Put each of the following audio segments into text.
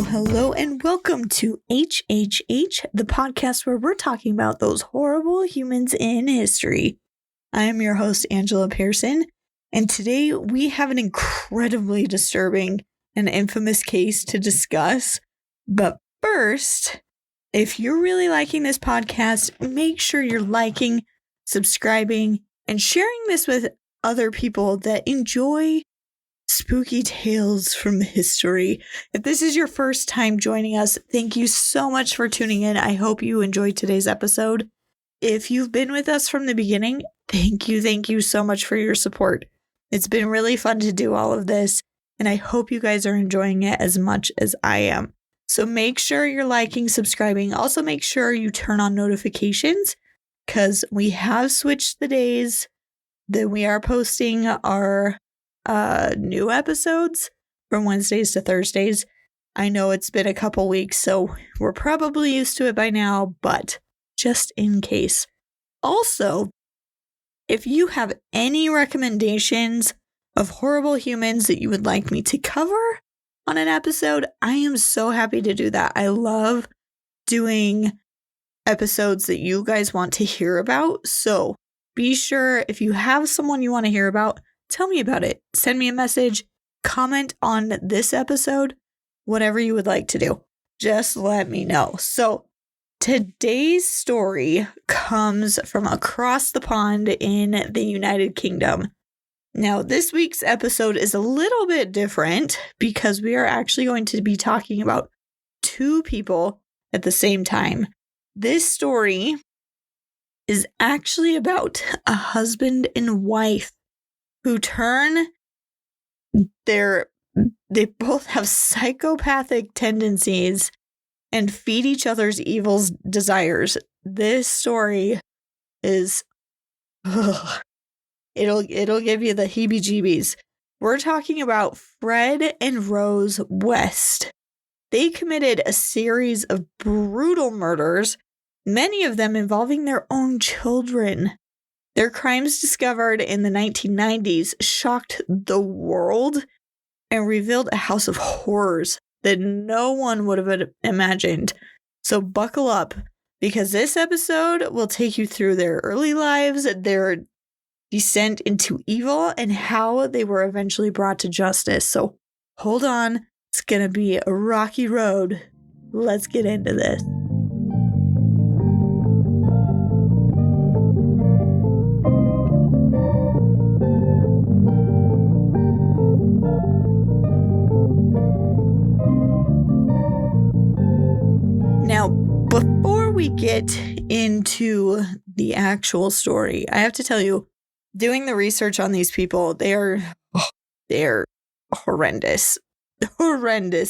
Hello, and welcome to HHH, the podcast where we're talking about those horrible humans in history. I am your host, Angela Pearson, and today we have an incredibly disturbing and infamous case to discuss. But first, if you're really liking this podcast, make sure you're liking, subscribing, and sharing this with other people that enjoy spooky tales from history. If this is your first time joining us, thank you so much for tuning in. I hope you enjoyed today's episode. If you've been with us from the beginning, thank you so much for your support. It's been really fun to do all of this, and I hope you guys are enjoying it as much as I am. So make sure you're liking, subscribing. Also make sure you turn on notifications, because we have switched the days that we are posting our new episodes from Wednesdays to Thursdays. I know it's been a couple weeks, so we're probably used to it by now, but just in case. Also, if you have any recommendations of horrible humans that you would like me to cover on an episode, I am so happy to do that. I love doing episodes that you guys want to hear about, so be sure if you have someone you want to hear about, tell me about it. Send me a message, comment on this episode, whatever you would like to do. Just let me know. So today's story comes from across the pond in the United Kingdom. Now, this week's episode is a little bit different because we are actually going to be talking about two people at the same time. This story is actually about a husband and wife who they both have psychopathic tendencies and feed each other's evil desires. This story is, it'll give you the heebie-jeebies. We're talking about Fred and Rose West. They committed a series of brutal murders, many of them involving their own children. Their crimes discovered in the 1990s shocked the world and revealed a house of horrors that no one would have imagined. So buckle up, because this episode will take you through their early lives, their descent into evil, and how they were eventually brought to justice. So hold on, it's going to be a rocky road. Let's get into this. Now, before we get into the actual story, I have to tell you, doing the research on these people, they're horrendous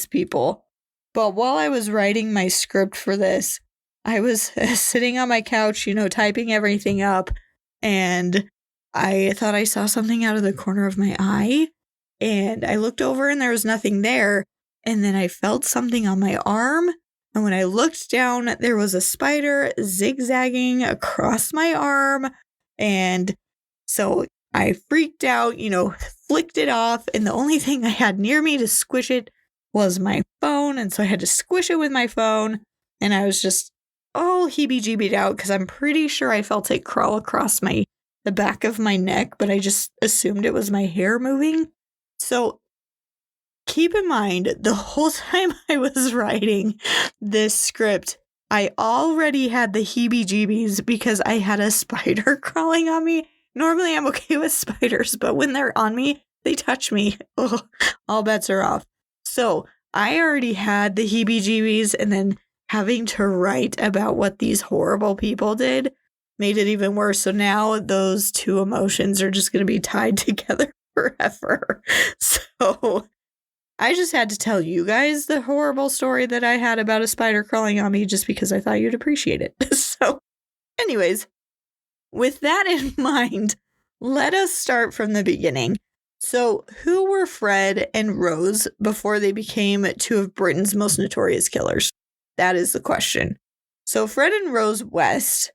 people. But while I was writing my script for this, I was sitting on my couch, typing everything up, and I thought I saw something out of the corner of my eye, and I looked over and there was nothing there, and then I felt something on my arm. And when I looked down, there was a spider zigzagging across my arm. And so I freaked out, flicked it off. And the only thing I had near me to squish it was my phone. And so I had to squish it with my phone. And I was just all heebie-jeebied out because I'm pretty sure I felt it crawl across the back of my neck. But I just assumed it was my hair moving. So keep in mind, the whole time I was writing this script, I already had the heebie-jeebies because I had a spider crawling on me. Normally, I'm okay with spiders, but when they're on me, they touch me. Ugh, all bets are off. So I already had the heebie-jeebies, and then having to write about what these horrible people did made it even worse. So now those two emotions are just going to be tied together forever. So I just had to tell you guys the horrible story that I had about a spider crawling on me just because I thought you'd appreciate it. So anyways, with that in mind, let us start from the beginning. So, who were Fred and Rose before they became two of Britain's most notorious killers? That is the question. So, Fred and Rose West,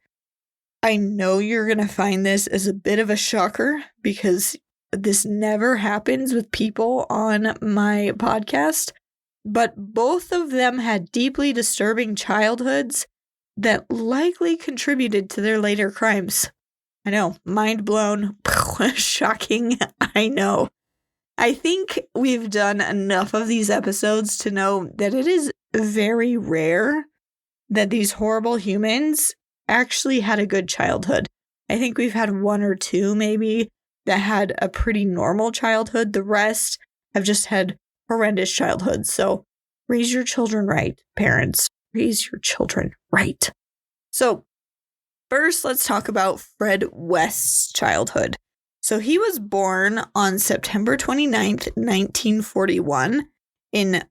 I know you're going to find this as a bit of a shocker because this never happens with people on my podcast, but both of them had deeply disturbing childhoods that likely contributed to their later crimes. I know, mind blown, shocking, I know. I think we've done enough of these episodes to know that it is very rare that these horrible humans actually had a good childhood. I think we've had one or two maybe that had a pretty normal childhood. The rest have just had horrendous childhoods. So raise your children right, parents. Raise your children right. So first, let's talk about Fred West's childhood. So he was born on September 29th, 1941 in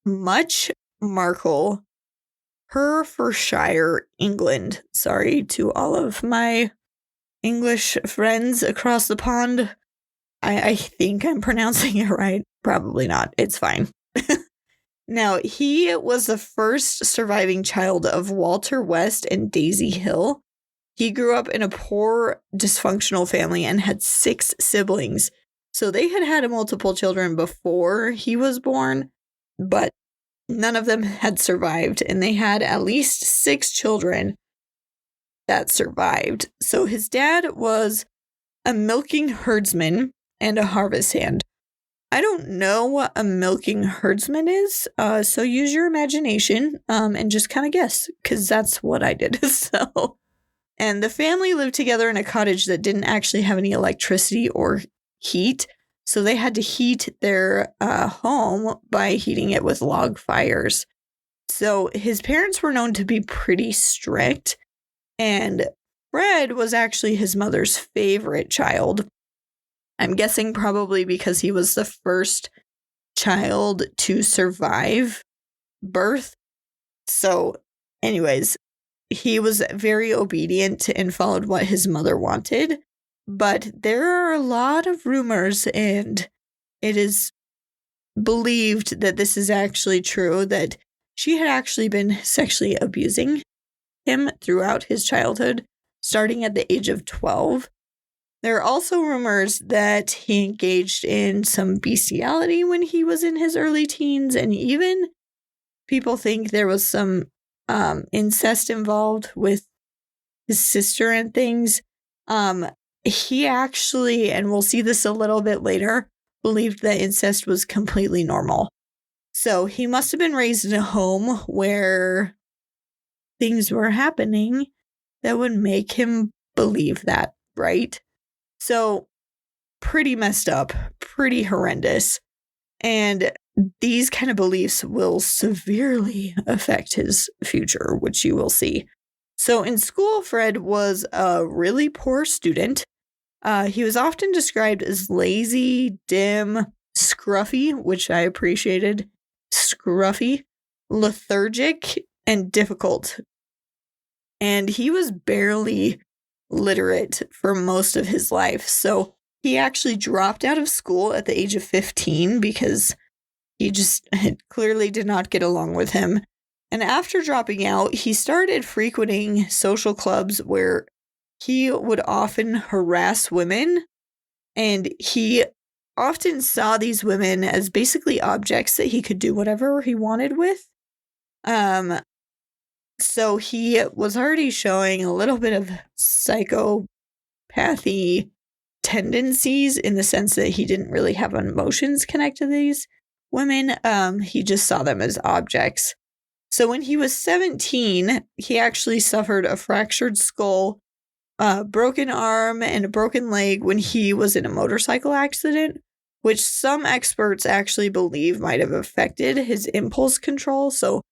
Much Markle, Herefordshire, England. Sorry to all of my English friends across the pond. I think I'm pronouncing it right. Probably not. It's fine. Now, he was the first surviving child of Walter West and Daisy Hill. He grew up in a poor, dysfunctional family and had 6 siblings. So they had multiple children before he was born, but none of them had survived. And they had at least 6 children that survived. So his dad was a milking herdsman and a harvest hand. I don't know what a milking herdsman is, so use your imagination and just kind of guess, because that's what I did. And the family lived together in a cottage that didn't actually have any electricity or heat, so they had to heat their home by heating it with log fires. So his parents were known to be pretty strict, and Fred was actually his mother's favorite child. I'm guessing probably because he was the first child to survive birth. So, anyways, he was very obedient and followed what his mother wanted. But there are a lot of rumors, and it is believed that this is actually true, that she had actually been sexually abusing him throughout his childhood, starting at the age of 12. There are also rumors that he engaged in some bestiality when he was in his early teens, and even people think there was some incest involved with his sister and things. He actually, and we'll see this a little bit later, believed that incest was completely normal. So he must have been raised in a home where things were happening that would make him believe that, right? So pretty messed up, pretty horrendous. And these kind of beliefs will severely affect his future, which you will see. So in school, Fred was a really poor student. He was often described as lazy, dim, scruffy, which I appreciated, scruffy, lethargic, and difficult. And he was barely literate for most of his life. So he actually dropped out of school at the age of 15 because he just clearly did not get along with him. And after dropping out, he started frequenting social clubs where he would often harass women. And he often saw these women as basically objects that he could do whatever he wanted with. So he was already showing a little bit of psychopathy tendencies in the sense that he didn't really have emotions connected to these women. He just saw them as objects. So when he was 17, he actually suffered a fractured skull, a broken arm, and a broken leg when he was in a motorcycle accident, which some experts actually believe might have affected his impulse control. So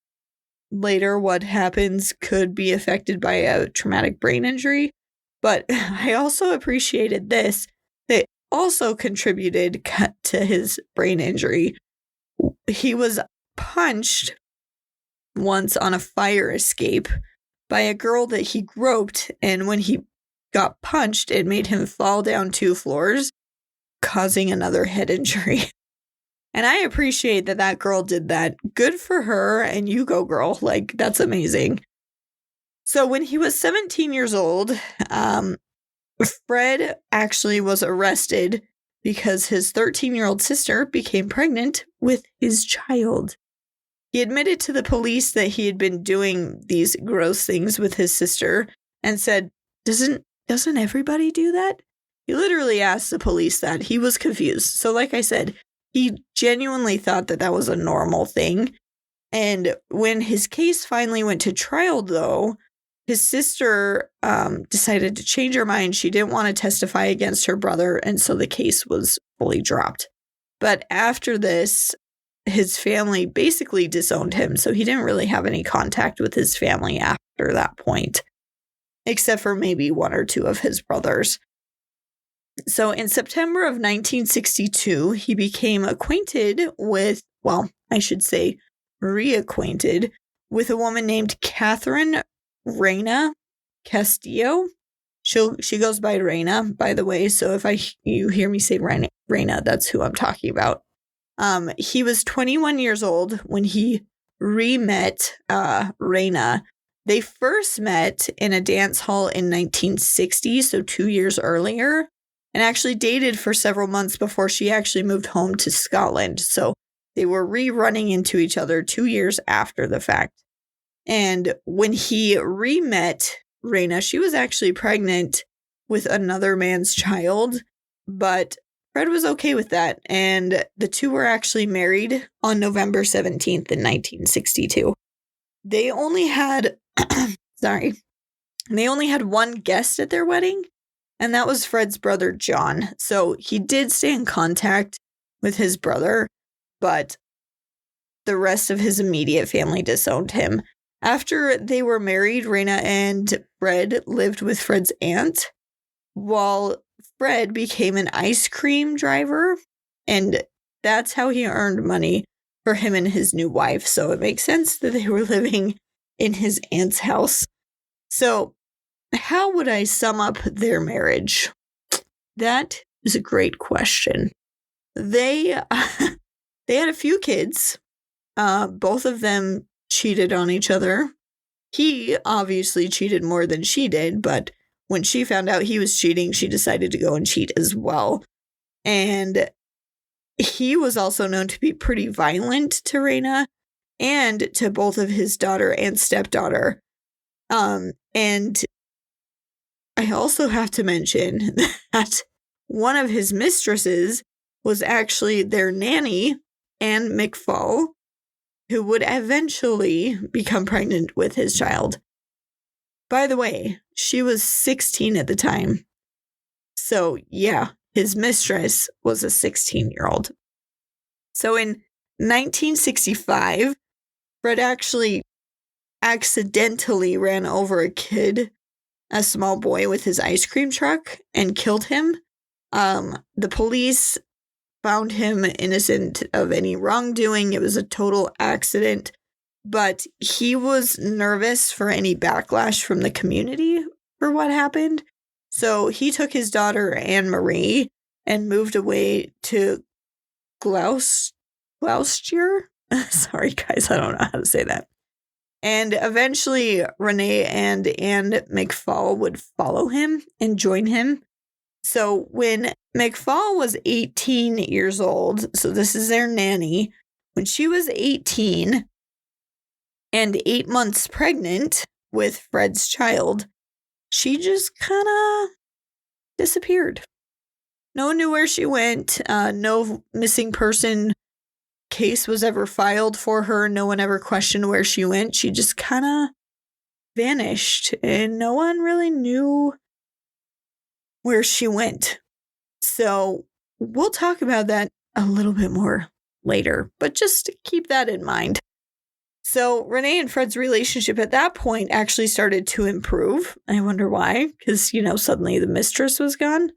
later what happens could be affected by a traumatic brain injury. But I also appreciated this, that also contributed to his brain injury. He was punched once on a fire escape by a girl that he groped, and when he got punched, it made him fall down 2 floors, causing another head injury. And I appreciate that that girl did that. Good for her, and you go, girl. Like, that's amazing. So when he was 17 years old, Fred actually was arrested because his 13-year-old sister became pregnant with his child. He admitted to the police that he had been doing these gross things with his sister and said, doesn't everybody do that? He literally asked the police that. He was confused. So like I said, he genuinely thought that that was a normal thing. And when his case finally went to trial, though, his sister decided to change her mind. She didn't want to testify against her brother, and so the case was fully dropped. But after this, his family basically disowned him, so he didn't really have any contact with his family after that point, except for maybe one or two of his brothers. So in September of 1962, he became acquainted with, well, I should say reacquainted with a woman named Catherine Reina Castillo. She goes by Reina, by the way. So if you hear me say Reina, that's who I'm talking about. He was 21 years old when he re-met Reina. They first met in a dance hall in 1960, so 2 years earlier, and actually dated for several months before she actually moved home to Scotland. So they were running into each other 2 years after the fact. And when he re-met Reina, she was actually pregnant with another man's child, but Fred was okay with that. And the two were actually married on November 17th in 1962. They only had, they only had one guest at their wedding, and that was Fred's brother, John. So he did stay in contact with his brother, but the rest of his immediate family disowned him. After they were married, Reina and Fred lived with Fred's aunt, while Fred became an ice cream driver, and that's how he earned money for him and his new wife. So it makes sense that they were living in his aunt's house. So how would I sum up their marriage? That is a great question. They had a few kids. Both of them cheated on each other. He obviously cheated more than she did, but when she found out he was cheating, she decided to go and cheat as well. And he was also known to be pretty violent to Reina and to both of his daughter and stepdaughter. And I also have to mention that one of his mistresses was actually their nanny, Anne McFall, who would eventually become pregnant with his child. By the way, she was 16 at the time. So yeah, his mistress was a 16-year-old. So in 1965, Fred actually accidentally ran over a small boy with his ice cream truck and killed him. The police found him innocent of any wrongdoing. It was a total accident, but he was nervous for any backlash from the community for what happened. So he took his daughter, Anne Marie, and moved away to Gloucester. Sorry, guys, I don't know how to say that. And eventually, Renee and Anne McFall would follow him and join him. So when McFall was 18 years old, so this is their nanny, when she was 18 and 8 months pregnant with Fred's child, she just kind of disappeared. No one knew where she went. No missing person case was ever filed for her. No one ever questioned where she went. She just kind of vanished, and no one really knew where she went. So we'll talk about that a little bit more later, but just keep that in mind. So Renee and Fred's relationship at that point actually started to improve. I wonder why, because, suddenly the mistress was gone.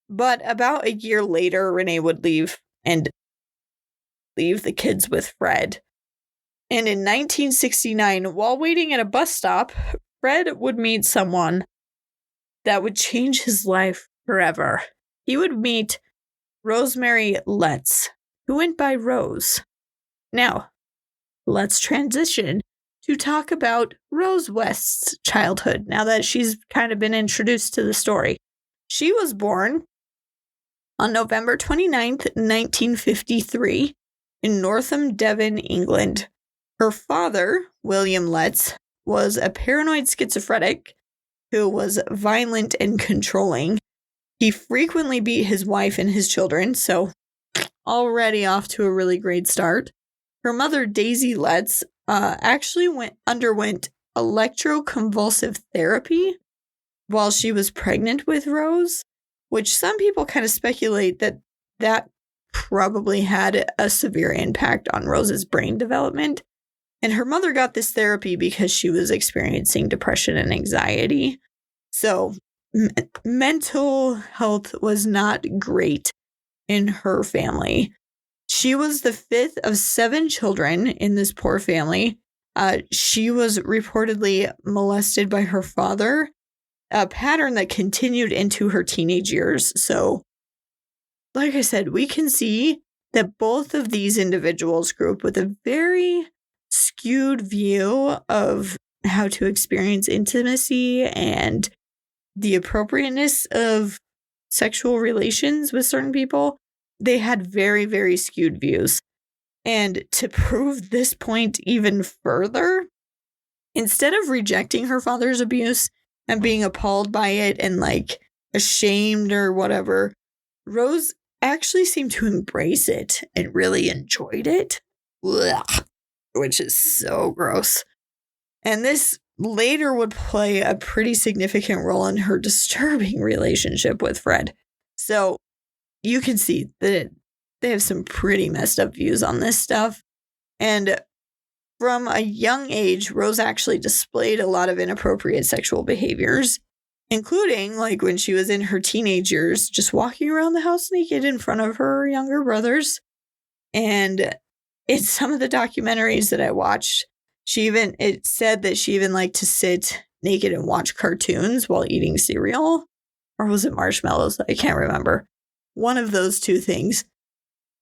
But about a year later, Renee would leave the kids with Fred. And in 1969, while waiting at a bus stop, Fred would meet someone that would change his life forever. He would meet Rosemary Letts, who went by Rose. Now, let's transition to talk about Rose West's childhood, now that she's kind of been introduced to the story. She was born on November 29th, 1953, in Northam, Devon, England. Her father, William Letts, was a paranoid schizophrenic who was violent and controlling. He frequently beat his wife and his children, so already off to a really great start. Her mother, Daisy Letts, actually underwent electroconvulsive therapy while she was pregnant with Rose, which some people kind of speculate that probably had a severe impact on Rose's brain development. And her mother got this therapy because she was experiencing depression and anxiety. So mental health was not great in her family. She was the fifth of 7 children in this poor family. She was reportedly molested by her father, a pattern that continued into her teenage years. So, like I said, we can see that both of these individuals grew up with a very skewed view of how to experience intimacy and the appropriateness of sexual relations with certain people. They had very, very skewed views. And to prove this point even further, instead of rejecting her father's abuse and being appalled by it and like ashamed or whatever, Rose actually seemed to embrace it and really enjoyed it. Ugh, which is so gross. And this later would play a pretty significant role in her disturbing relationship with Fred. So you can see that they have some pretty messed up views on this stuff. And from a young age, Rose actually displayed a lot of inappropriate sexual behaviors, including like when she was in her teenage years, just walking around the house naked in front of her younger brothers. And in some of the documentaries that I watched, it said that she even liked to sit naked and watch cartoons while eating cereal. Or was it marshmallows? I can't remember. One of those two things.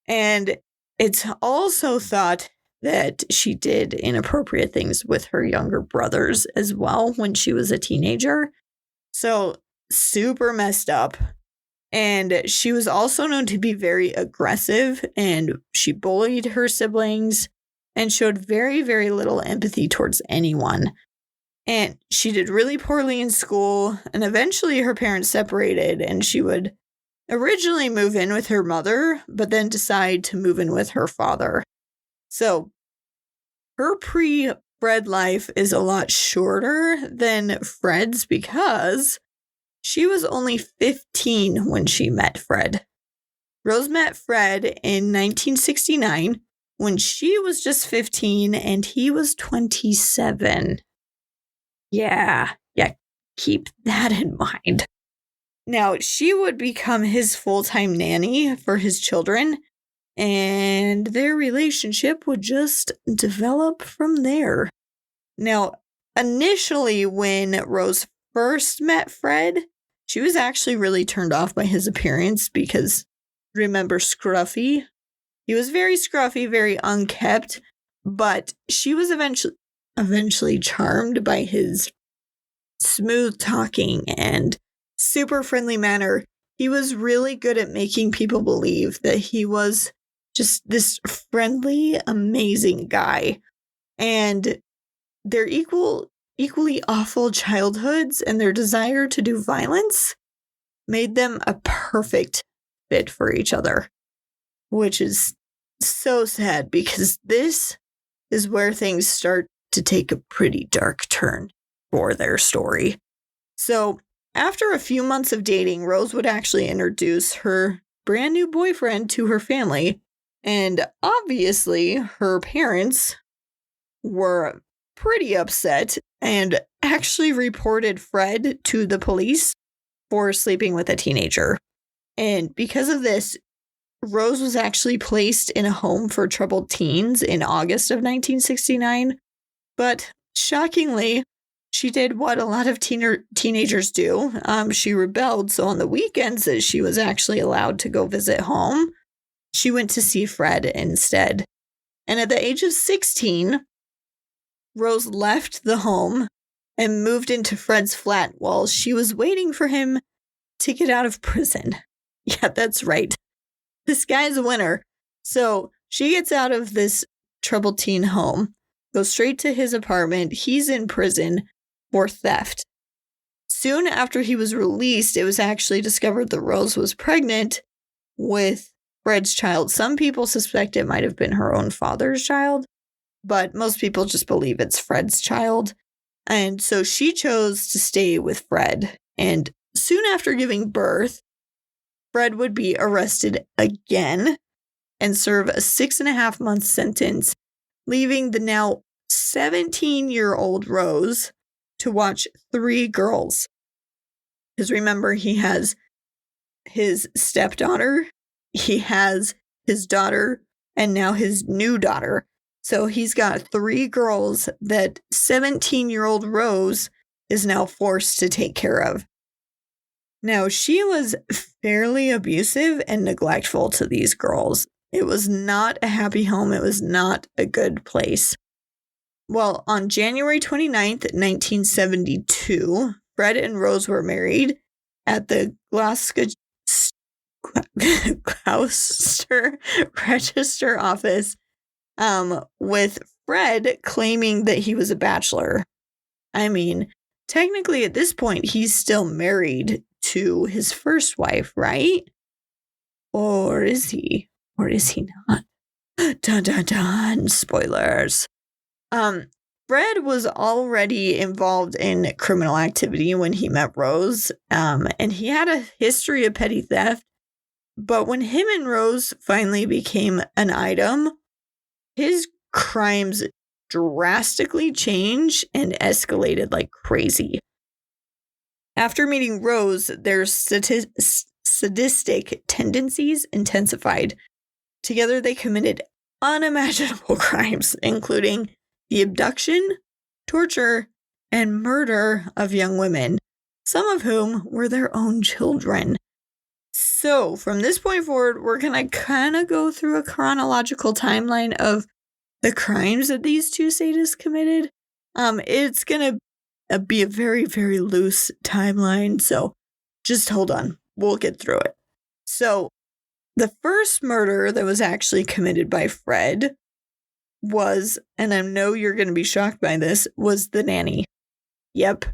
And it's also thought that she did inappropriate things with her younger brothers as well when she was a teenager. So super messed up. And she was also known to be very aggressive, and she bullied her siblings and showed very, very little empathy towards anyone. And she did really poorly in school, and eventually her parents separated, and she would originally move in with her mother, but then decide to move in with her father. So her pre-Fred life is a lot shorter than Fred's because she was only 15 when she met Fred. Rose met Fred in 1969 when she was just 15 and he was 27. Yeah, keep that in mind. Now, she would become his full-time nanny for his children, and their relationship would just develop from there. Now, initially, when Rose first met Fred, she was actually really turned off by his appearance because, remember, scruffy? He was very scruffy, very unkempt, but she was eventually charmed by his smooth talking and super friendly manner. He was really good at making people believe that he was just this friendly, amazing guy. And their equally awful childhoods and their desire to do violence made them a perfect fit for each other, which is so sad because this is where things start to take a pretty dark turn for their story. So after a few months of dating, Rose would actually introduce her brand new boyfriend to her family. And obviously, her parents were pretty upset and actually reported Fred to the police for sleeping with a teenager. And because of this, Rose was actually placed in a home for troubled teens in August of 1969. But shockingly, she did what a lot of teenagers do. She rebelled. So on the weekends that she was actually allowed to go visit home, she went to see Fred instead. And at the age of 16, Rose left the home and moved into Fred's flat while she was waiting for him to get out of prison. Yeah, that's right. This guy's a winner. So she gets out of this troubled teen home, goes straight to his apartment. He's in prison for theft. Soon after he was released, it was actually discovered that Rose was pregnant with Fred's child. Some people suspect it might have been her own father's child, but most people just believe it's Fred's child. And so she chose to stay with Fred. And soon after giving birth, Fred would be arrested again and serve a 6.5-month sentence, leaving the now 17-year-old Rose to watch 3 girls. Because remember, he has his stepdaughter, he has his daughter, and now his new daughter. So he's got 3 girls that 17-year-old Rose is now forced to take care of. Now, she was fairly abusive and neglectful to these girls. It was not a happy home. It was not a good place. Well, on January 29th, 1972, Fred and Rose were married at the Gloucester Register office, with Fred claiming that he was a bachelor. I mean, technically at this point, he's still married to his first wife, right? Or is he? Or is he not? Dun, dun, dun. Spoilers. Fred was already involved in criminal activity when he met Rose, and he had a history of petty theft. But when him and Rose finally became an item, his crimes drastically changed and escalated like crazy. After meeting Rose, their sadistic tendencies intensified. Together, they committed unimaginable crimes, including the abduction, torture, and murder of young women, some of whom were their own children. So, from this point forward, we're going to kind of go through a chronological timeline of the crimes that these 2 sadists committed. It's going to be a very, very loose timeline, so just hold on. We'll get through it. So, the first murder that was actually committed by Fred was, and I know you're going to be shocked by this, was the nanny. Yep,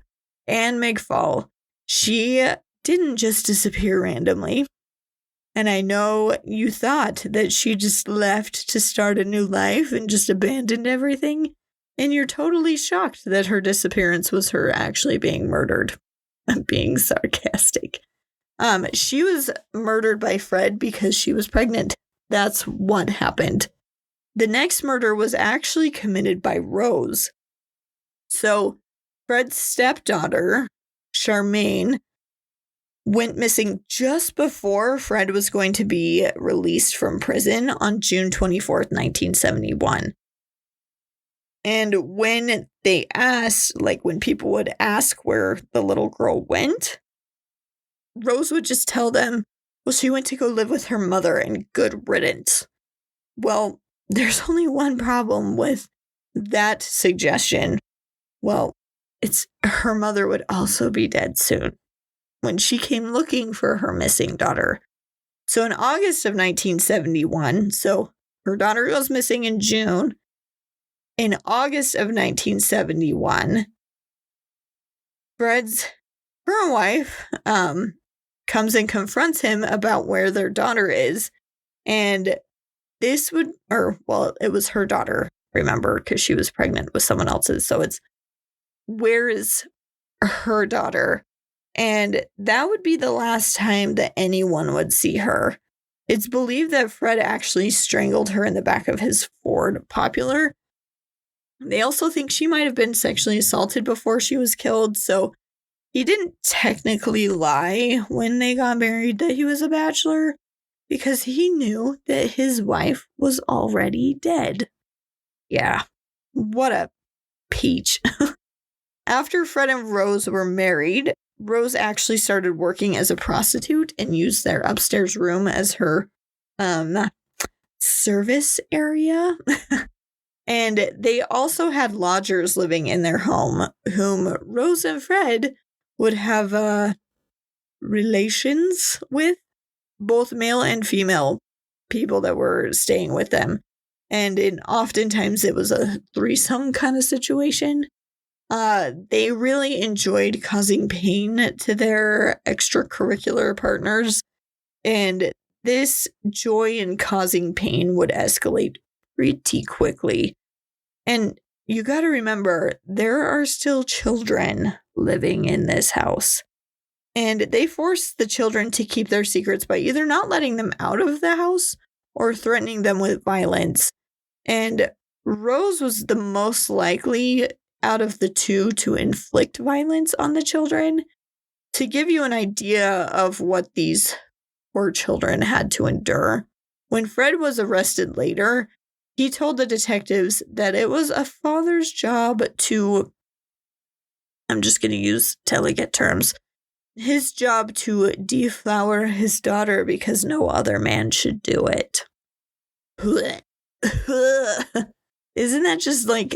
Anne McFall. She didn't just disappear randomly. And I know you thought that she just left to start a new life and just abandoned everything. And you're totally shocked that her disappearance was her actually being murdered. I'm being sarcastic. She was murdered by Fred because she was pregnant. That's what happened. The next murder was actually committed by Rose. So Fred's stepdaughter, Charmaine, went missing just before Fred was going to be released from prison on June 24th, 1971. And when they asked, like when people would ask where the little girl went, Rose would just tell them, well, she went to go live with her mother and good riddance. Well, there's only one problem with that suggestion. Well, it's her mother would also be dead soon when she came looking for her missing daughter. So in August of 1971, so her daughter goes missing in June. In August of 1971, Fred's current wife comes and confronts him about where their daughter is. And this would, it was her daughter, remember, because she was pregnant with someone else's. So it's, where is her daughter? And that would be the last time that anyone would see her. It's believed that Fred actually strangled her in the back of his Ford Popular. They also think she might have been sexually assaulted before she was killed, so he didn't technically lie when they got married that he was a bachelor, because he knew that his wife was already dead. Yeah, what a peach. After Fred and Rose were married, Rose actually started working as a prostitute and used their upstairs room as her service area. And they also had lodgers living in their home, whom Rose and Fred would have relations with, both male and female people that were staying with them. And oftentimes it was a threesome kind of situation. They really enjoyed causing pain to their extracurricular partners. And this joy in causing pain would escalate pretty quickly. And you got to remember, there are still children living in this house. And they forced the children to keep their secrets by either not letting them out of the house or threatening them with violence. And Rose was the most likely out of the two to inflict violence on the children. To give you an idea of what these poor children had to endure, when Fred was arrested later, he told the detectives that it was a father's job to, I'm just going to use delicate terms, his job to deflower his daughter because no other man should do it. Isn't that just like,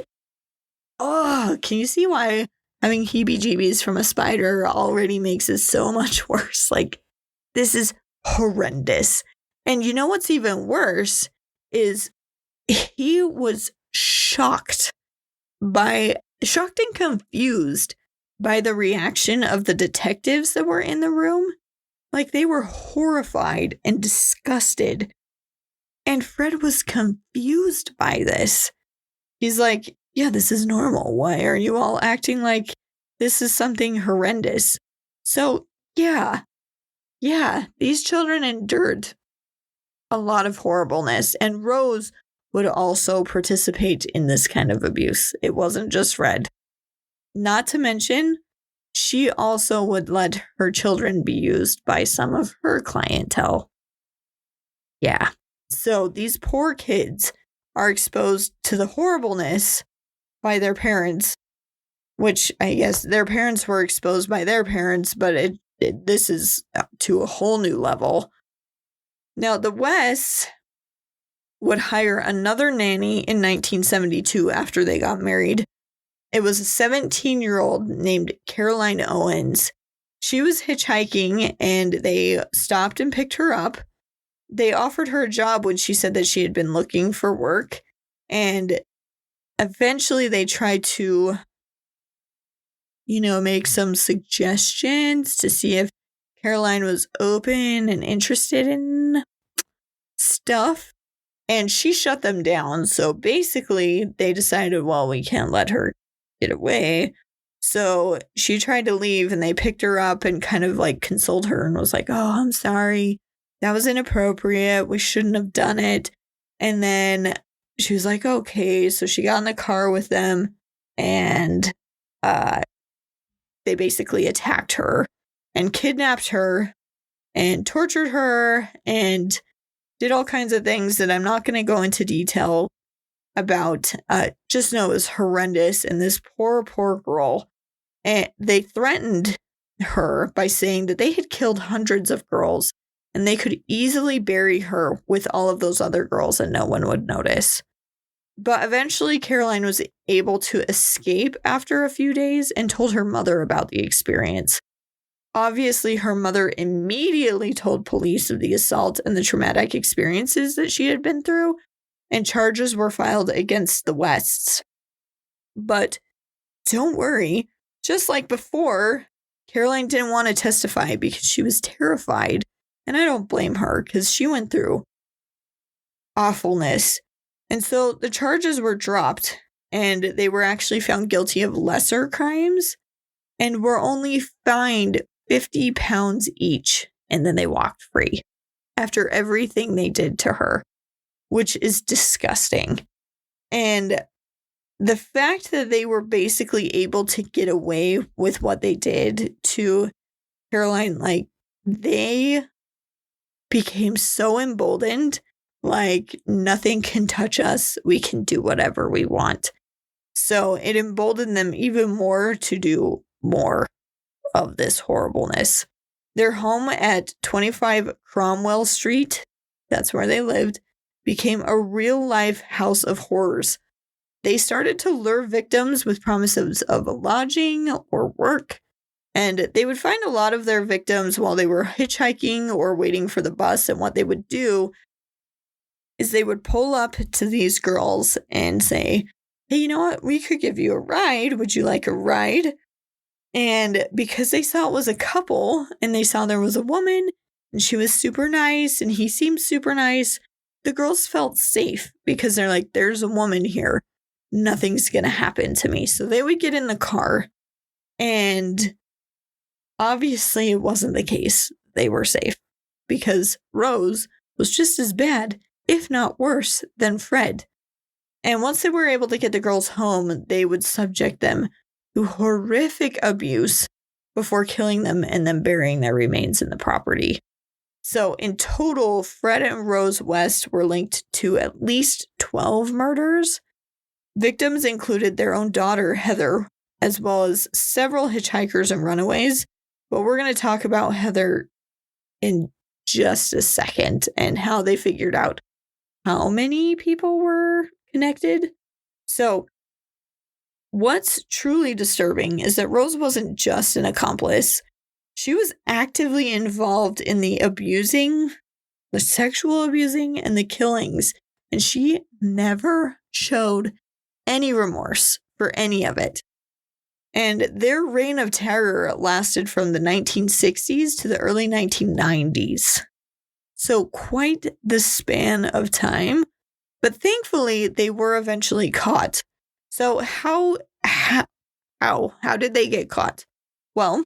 oh, can you see why having heebie-jeebies from a spider already makes it so much worse? Like, this is horrendous. And you know what's even worse is he was shocked and confused by the reaction of the detectives that were in the room. Like, they were horrified and disgusted. And Fred was confused by this. He's like, yeah, this is normal. Why are you all acting like this is something horrendous? So, yeah, these children endured a lot of horribleness. And Rose would also participate in this kind of abuse. It wasn't just Fred. Not to mention, she also would let her children be used by some of her clientele. Yeah. So these poor kids are exposed to the horribleness by their parents, which I guess their parents were exposed by their parents, but this is to a whole new level. Now, the Wests would hire another nanny in 1972 after they got married. It was a 17-year-old named Caroline Owens. She was hitchhiking and they stopped and picked her up. They offered her a job when she said that she had been looking for work. And eventually they tried to, make some suggestions to see if Caroline was open and interested in stuff. And she shut them down. So basically they decided, well, we can't let her get away. So she tried to leave and they picked her up and kind of like consoled her and was like, oh, I'm sorry. That was inappropriate. We shouldn't have done it. And then she was like, okay. So she got in the car with them and they basically attacked her and kidnapped her and tortured her and did all kinds of things that I'm not going to go into detail about. Just know it was horrendous. And this poor girl, and they threatened her by saying that they had killed hundreds of girls and they could easily bury her with all of those other girls and no one would notice. But eventually Caroline was able to escape after a few days and told her mother about the experience. Obviously, her mother immediately told police of the assault and the traumatic experiences that she had been through, and charges were filed against the Wests. But don't worry, just like before, Caroline didn't want to testify because she was terrified. And I don't blame her because she went through awfulness. And so the charges were dropped and they were actually found guilty of lesser crimes and were only fined 50 pounds each. And then they walked free after everything they did to her, which is disgusting. And the fact that they were basically able to get away with what they did to Caroline, like they became so emboldened, like nothing can touch us. We can do whatever we want. So it emboldened them even more to do more of this horribleness. Their home at 25 Cromwell Street, that's where they lived, became a real-life house of horrors. They started to lure victims with promises of lodging or work, and they would find a lot of their victims while they were hitchhiking or waiting for the bus, and what they would do is they would pull up to these girls and say, hey, you know what? We could give you a ride. Would you like a ride? And because they saw it was a couple and they saw there was a woman and she was super nice and he seemed super nice, the girls felt safe because they're like, there's a woman here. Nothing's going to happen to me. So they would get in the car, and obviously it wasn't the case. They were safe because Rose was just as bad, if not worse, than Fred. And once they were able to get the girls home, they would subject them to horrific abuse before killing them and then burying their remains in the property. So in total, Fred and Rose West were linked to at least 12 murders. Victims included their own daughter, Heather, as well as several hitchhikers and runaways. But we're going to talk about Heather in just a second and how they figured out how many people were connected. So what's truly disturbing is that Rose wasn't just an accomplice. She was actively involved in the abusing, the sexual abusing, and the killings. And she never showed any remorse for any of it. And their reign of terror lasted from the 1960s to the early 1990s. So quite the span of time. But thankfully, they were eventually caught. So how did they get caught? Well,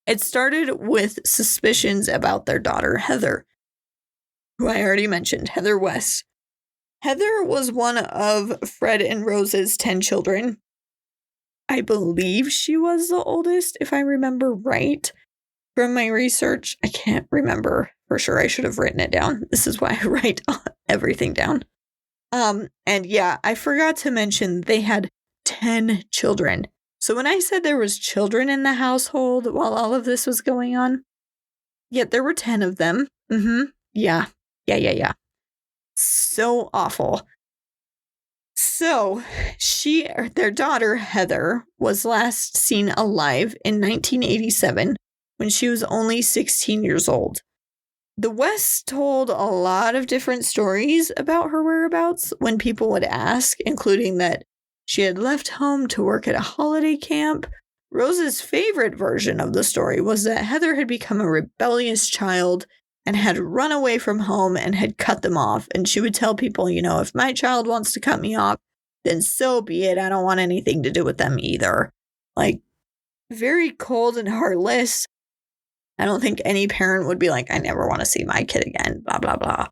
it started with suspicions about their daughter, Heather, who I already mentioned, Heather West. Heather was one of Fred and Rose's 10 children. I believe she was the oldest, if I remember right from my research. I can't remember for sure. I should have written it down. This is why I write everything down. And yeah, I forgot to mention they had 10 children. So when I said there was children in the household while all of this was going on, yet there were 10 of them. Yeah. So awful. So their daughter, Heather, was last seen alive in 1987 when she was only 16 years old. The Wests told a lot of different stories about her whereabouts when people would ask, including that she had left home to work at a holiday camp. Rose's favorite version of the story was that Heather had become a rebellious child and had run away from home and had cut them off. And she would tell people, if my child wants to cut me off, then so be it. I don't want anything to do with them either. Like, very cold and heartless. I don't think any parent would be like, I never want to see my kid again, blah, blah, blah.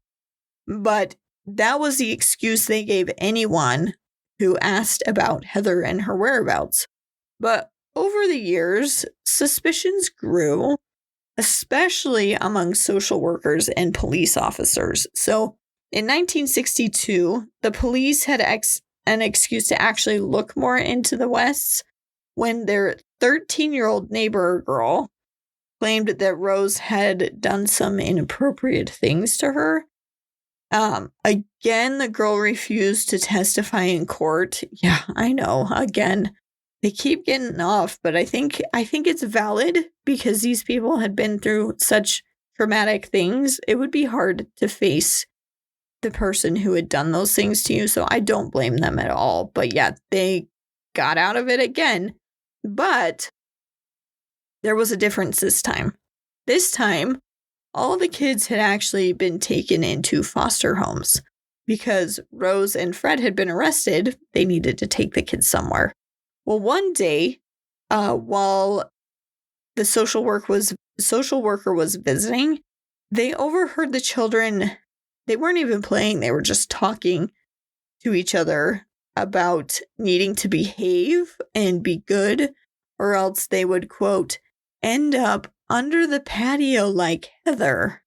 But that was the excuse they gave anyone who asked about Heather and her whereabouts. But over the years, suspicions grew, especially among social workers and police officers. So in 1962, the police had an excuse to actually look more into the Wests when their 13-year-old neighbor girl claimed that Rose had done some inappropriate things to her. Again, the girl refused to testify in court. Yeah, I know. Again, they keep getting off, but I think it's valid because these people had been through such traumatic things. It would be hard to face the person who had done those things to you, so I don't blame them at all. But yeah, they got out of it again. But there was a difference this time. This time, all the kids had actually been taken into foster homes because Rose and Fred had been arrested. They needed to take the kids somewhere. Well, one day, while the social worker was visiting, they overheard the children. They weren't even playing. They were just talking to each other about needing to behave and be good, or else they would, quote, end up under the patio like Heather.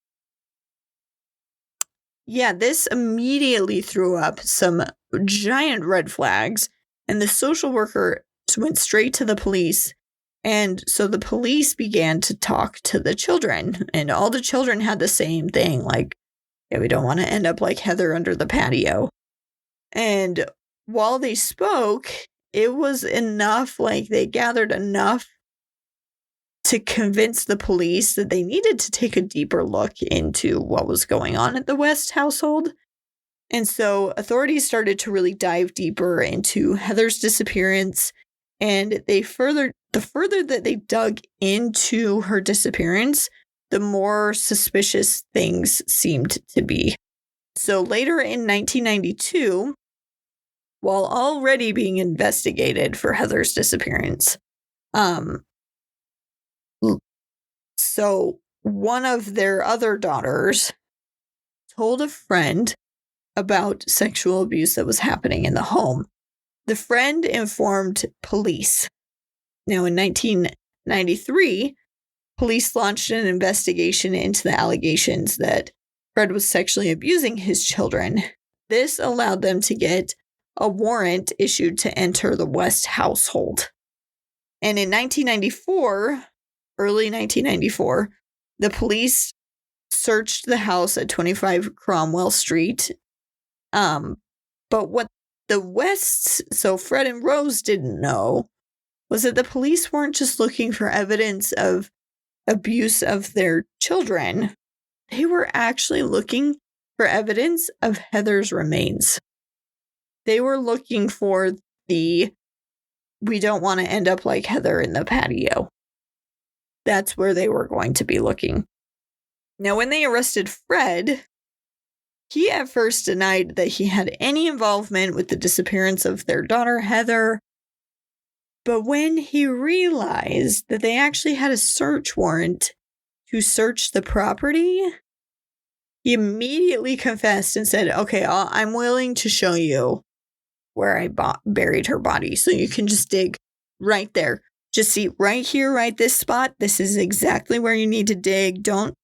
Yeah, this immediately threw up some giant red flags, And the social worker went straight to the police. And so the police began to talk to the children. And all the children had the same thing, like, yeah, we don't want to end up like Heather under the patio. And while they spoke, it was enough, like they gathered enough to convince the police that they needed to take a deeper look into what was going on at the West household. And so authorities started to really dive deeper into Heather's disappearance. And the further that they dug into her disappearance, the more suspicious things seemed to be. So later in 1992, while already being investigated for Heather's disappearance, so one of their other daughters told a friend about sexual abuse that was happening in the home. The friend informed police. Now, in 1993, police launched an investigation into the allegations that Fred was sexually abusing his children. This allowed them to get a warrant issued to enter the West household. And in 1994, early 1994, the police searched the house at 25 Cromwell Street. But what the Wests, so Fred and Rose, didn't know was that the police weren't just looking for evidence of abuse of their children. They were actually looking for evidence of Heather's remains. They were looking for we don't want to end up like Heather in the patio. That's where they were going to be looking. Now, when they arrested Fred, he at first denied that he had any involvement with the disappearance of their daughter, Heather. But when he realized that they actually had a search warrant to search the property, he immediately confessed and said, okay, I'm willing to show you where I buried her body. So you can just dig right there. Just see right here, right this spot. This is exactly where you need to dig. Don't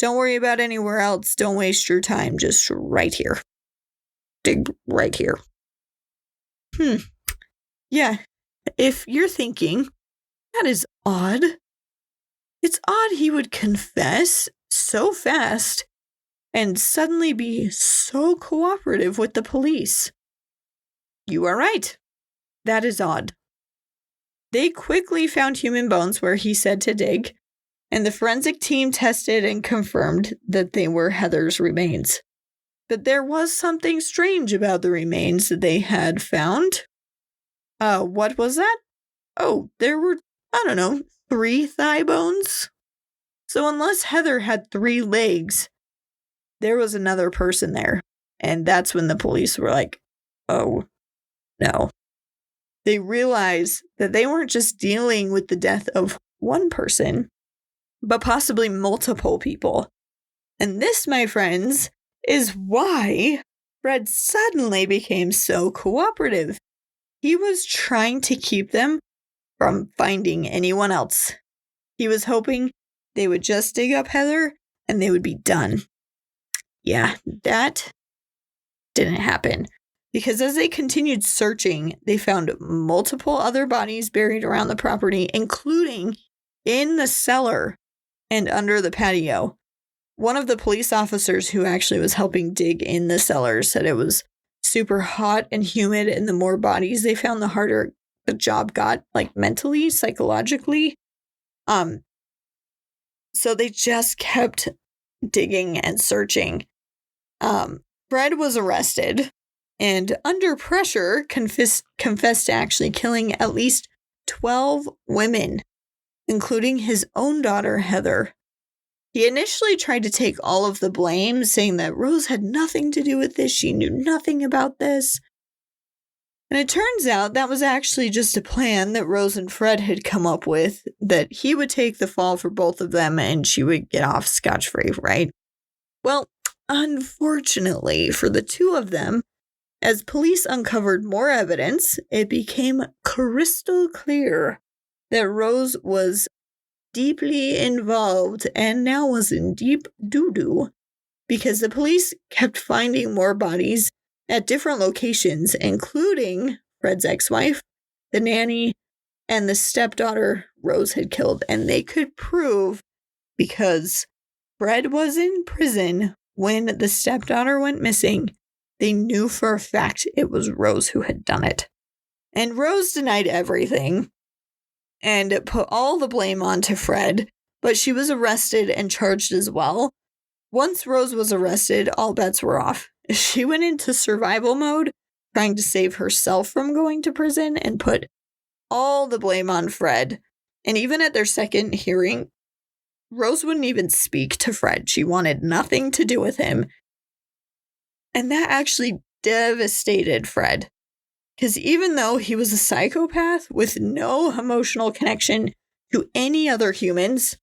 worry about anywhere else. Don't waste your time. Just right here. Dig right here. Yeah. If you're thinking, that is odd. It's odd he would confess so fast and suddenly be so cooperative with the police. You are right. That is odd. They quickly found human bones where he said to dig, and the forensic team tested and confirmed that they were Heather's remains. But there was something strange about the remains that they had found. What was that? Oh, there were, 3 thigh bones. So unless Heather had 3 legs, there was another person there. And that's when the police were like, oh, no. They realized that they weren't just dealing with the death of one person, but possibly multiple people. And this, my friends, is why Fred suddenly became so cooperative. He was trying to keep them from finding anyone else. He was hoping they would just dig up Heather and they would be done. Yeah, that didn't happen. Because as they continued searching, they found multiple other bodies buried around the property, including in the cellar and under the patio. One of the police officers who actually was helping dig in the cellar said it was super hot and humid, and the more bodies they found, the harder the job got, like mentally, psychologically. So they just kept digging and searching. Fred was arrested and under pressure confessed to actually killing at least 12 women, including his own daughter, Heather. He initially tried to take all of the blame, saying that Rose had nothing to do with this. She knew nothing about this. And it turns out that was actually just a plan that Rose and Fred had come up with, that he would take the fall for both of them and she would get off scotch-free, right? Well, unfortunately for the two of them, as police uncovered more evidence, it became crystal clear that Rose was deeply involved and now was in deep doo-doo because the police kept finding more bodies at different locations, including Fred's ex-wife, the nanny, and the stepdaughter Rose had killed. And they could prove, because Fred was in prison when the stepdaughter went missing, they knew for a fact it was Rose who had done it. And Rose denied everything and put all the blame onto Fred, but she was arrested and charged as well. Once Rose was arrested, all bets were off. She went into survival mode, trying to save herself from going to prison, and put all the blame on Fred. And even at their second hearing, Rose wouldn't even speak to Fred. She wanted nothing to do with him. And that actually devastated Fred. Because even though he was a psychopath with no emotional connection to any other humans,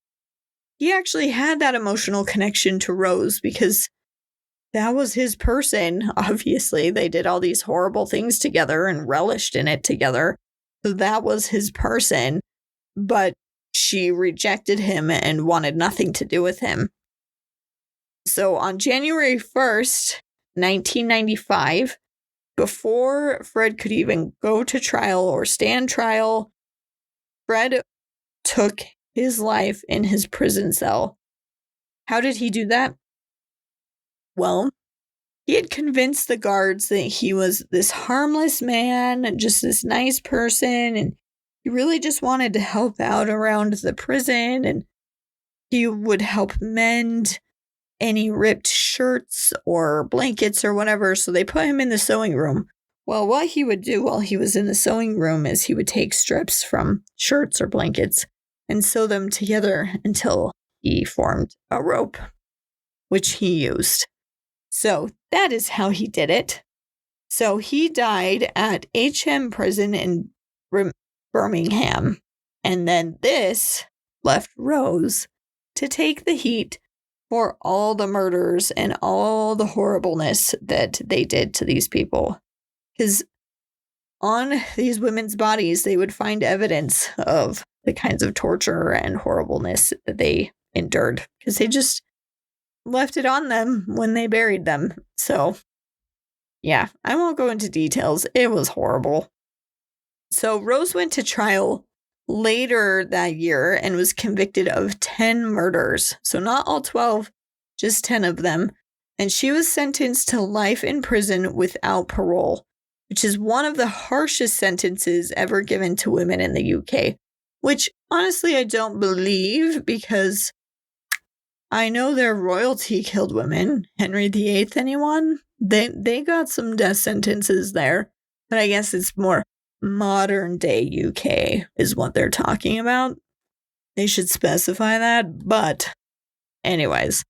he actually had that emotional connection to Rose because that was his person. Obviously, they did all these horrible things together and relished in it together. So that was his person. But she rejected him and wanted nothing to do with him. So on January 1st, 1995, before Fred could even go to trial or stand trial, Fred took his life in his prison cell. How did he do that? Well, he had convinced the guards that he was this harmless man, just this nice person, and he really just wanted to help out around the prison, and he would help mend any ripped shirts or blankets or whatever, so they put him in the sewing room. Well, what he would do while he was in the sewing room is he would take strips from shirts or blankets and sew them together until he formed a rope, which he used. So that is how he did it. So he died at HM prison in Birmingham. And then this left Rose to take the heat for all the murders and all the horribleness that they did to these people. Because on these women's bodies, they would find evidence of the kinds of torture and horribleness that they endured. Because they just left it on them when they buried them. So, yeah, I won't go into details. It was horrible. So Rose went to trial later that year and was convicted of 10 murders. So not all 12, just 10 of them. And she was sentenced to life in prison without parole, which is one of the harshest sentences ever given to women in the UK, which honestly I don't believe, because I know their royalty killed women. Henry VIII, anyone? They got some death sentences there, but I guess it's more modern day UK is what they're talking about. They should specify that, but anyways,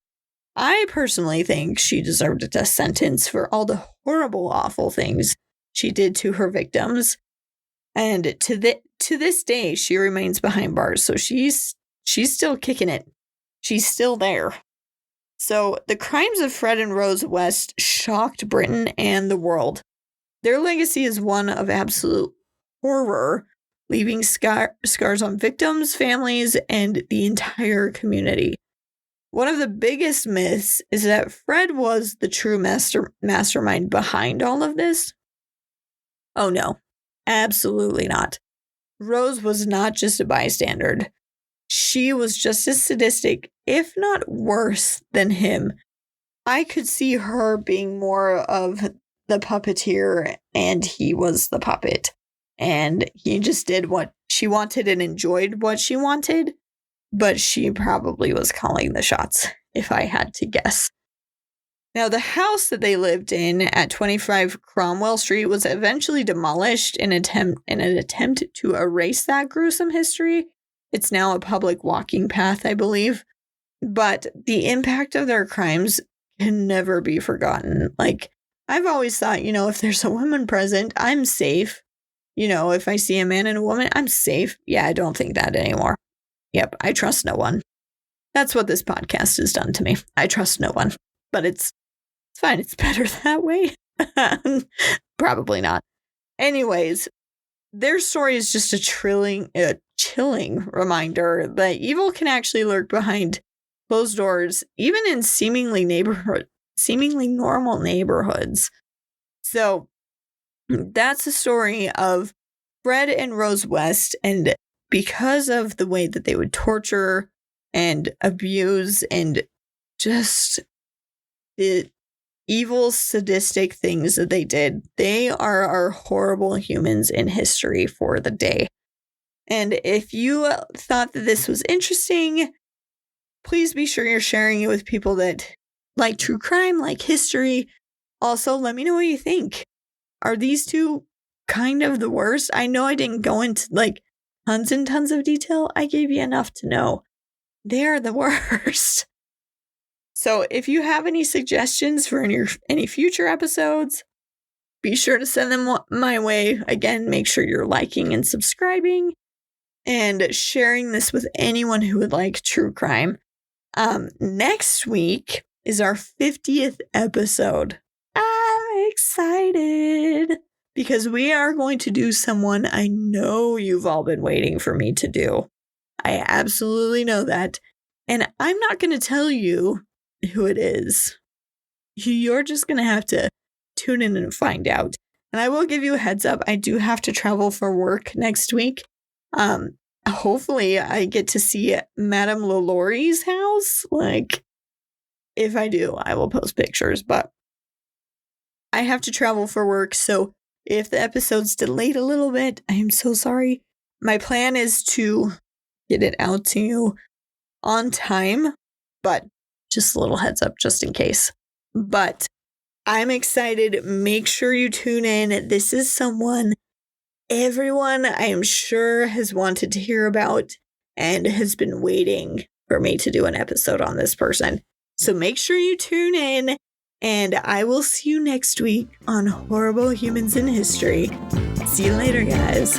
I personally think she deserved a death sentence for all the horrible, awful things she did to her victims. And to this day, she remains behind bars, so she's still kicking it. She's still there. So the crimes of Fred and Rose West shocked Britain and the world. Their legacy is one of absolute horror, leaving scars on victims, families, and the entire community. One of the biggest myths is that Fred was the true mastermind behind all of this. Oh no, absolutely not. Rose was not just a bystander. She was just as sadistic, if not worse, than him. I could see her being more of the puppeteer, and he was the puppet. And he just did what she wanted and enjoyed what she wanted. But she probably was calling the shots, if I had to guess. Now, the house that they lived in at 25 Cromwell Street was eventually demolished in an attempt to erase that gruesome history. It's now a public walking path, I believe. But the impact of their crimes can never be forgotten. Like, I've always thought, if there's a woman present, I'm safe. If I see a man and a woman, I'm safe. Yeah, I don't think that anymore. Yep, I trust no one. That's what this podcast has done to me. I trust no one. But it's fine. It's better that way. Probably not. Anyways, their story is just a chilling reminder that evil can actually lurk behind closed doors, even in seemingly normal neighborhoods. So That's the story of Fred and Rose West. And because of the way that they would torture and abuse and just the evil, sadistic things that they did, they are our horrible humans in history for the day. And if you thought that this was interesting, please be sure you're sharing it with people that like true crime, like history. Also, let me know what you think. Are these two kind of the worst? I know I didn't go into like tons and tons of detail. I gave you enough to know they are the worst. So if you have any suggestions for any future episodes, be sure to send them my way. Again, make sure you're liking and subscribing and sharing this with anyone who would like true crime. Next week is our 50th episode. I'm excited because we are going to do someone I know you've all been waiting for me to do. I absolutely know that. And I'm not going to tell you who it is. You're just going to have to tune in and find out. And I will give you a heads up. I do have to travel for work next week. Hopefully I get to see Madame LaLaurie's house. Like, if I do, I will post pictures, but I have to travel for work. So if the episode's delayed a little bit, I am so sorry. My plan is to get it out to you on time, but just a little heads up just in case. But I'm excited. Make sure you tune in. This is someone everyone, I am sure, has wanted to hear about and has been waiting for me to do an episode on this person. So make sure you tune in, and I will see you next week on Horrible Humans in History. See you later, guys.